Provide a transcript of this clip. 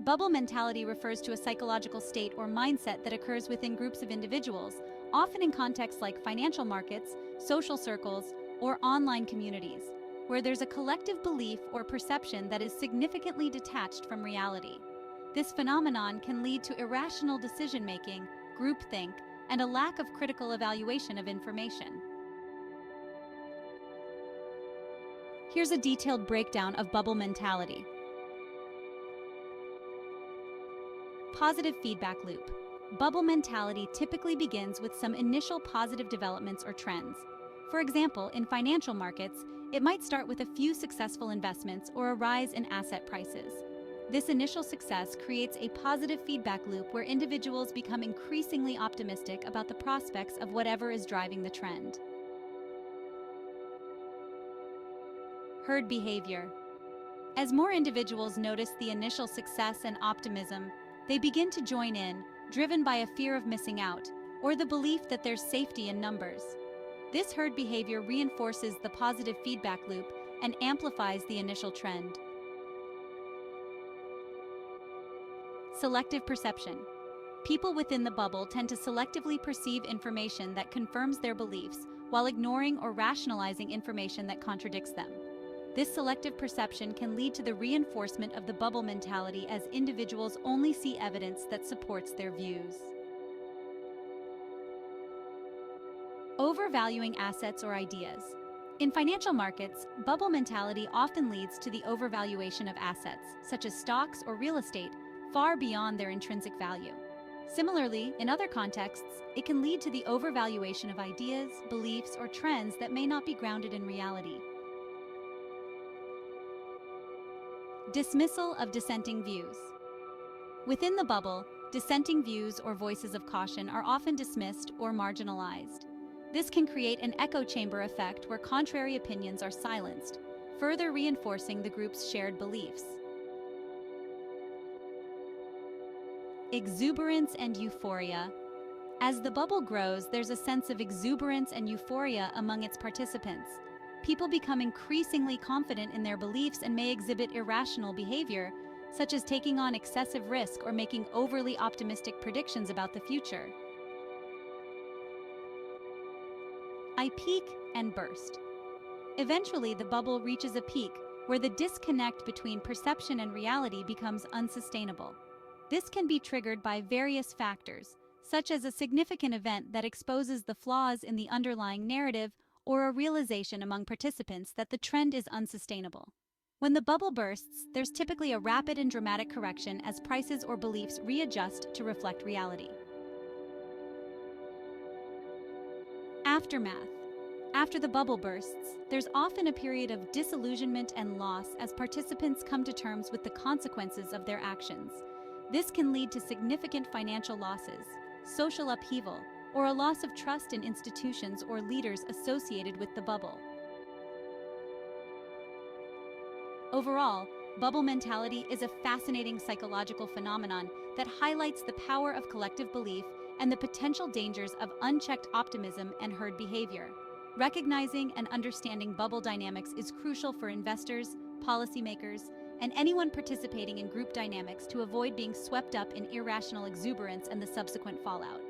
Bubble mentality refers to a psychological state or mindset that occurs within groups of individuals, often in contexts like financial markets, social circles, or online communities, where there's a collective belief or perception that is significantly detached from reality. This phenomenon can lead to irrational decision-making, groupthink, and a lack of critical evaluation of information. Here's a detailed breakdown of bubble mentality. Positive feedback loop. Bubble mentality typically begins with some initial positive developments or trends. For example, in financial markets, it might start with a few successful investments or a rise in asset prices. This initial success creates a positive feedback loop where individuals become increasingly optimistic about the prospects of whatever is driving the trend. Herd behavior. As more individuals notice the initial success and optimism, they begin to join in, driven by a fear of missing out, or the belief that there's safety in numbers. This herd behavior reinforces the positive feedback loop and amplifies the initial trend. Selective perception. People within the bubble tend to selectively perceive information that confirms their beliefs while ignoring or rationalizing information that contradicts them. This selective perception can lead to the reinforcement of the bubble mentality as individuals only see evidence that supports their views. Overvaluing assets or ideas. In financial markets, bubble mentality often leads to the overvaluation of assets, such as stocks or real estate, far beyond their intrinsic value. Similarly, in other contexts, it can lead to the overvaluation of ideas, beliefs, or trends that may not be grounded in reality. Dismissal of dissenting views. Within the bubble, dissenting views or voices of caution are often dismissed or marginalized. This can create an echo chamber effect where contrary opinions are silenced, further reinforcing the group's shared beliefs. Exuberance and euphoria. As the bubble grows, there's a sense of exuberance and euphoria among its participants. People become increasingly confident in their beliefs and may exhibit irrational behavior, such as taking on excessive risk or making overly optimistic predictions about the future. I peak and burst. Eventually, the bubble reaches a peak where the disconnect between perception and reality becomes unsustainable. This can be triggered by various factors, such as a significant event that exposes the flaws in the underlying narrative or a realization among participants that the trend is unsustainable. When the bubble bursts, there's typically a rapid and dramatic correction as prices or beliefs readjust to reflect reality. Aftermath. After the bubble bursts, there's often a period of disillusionment and loss as participants come to terms with the consequences of their actions. This can lead to significant financial losses, social upheaval, or a loss of trust in institutions or leaders associated with the bubble. Overall, bubble mentality is a fascinating psychological phenomenon that highlights the power of collective belief and the potential dangers of unchecked optimism and herd behavior. Recognizing and understanding bubble dynamics is crucial for investors, policymakers, and anyone participating in group dynamics to avoid being swept up in irrational exuberance and the subsequent fallout.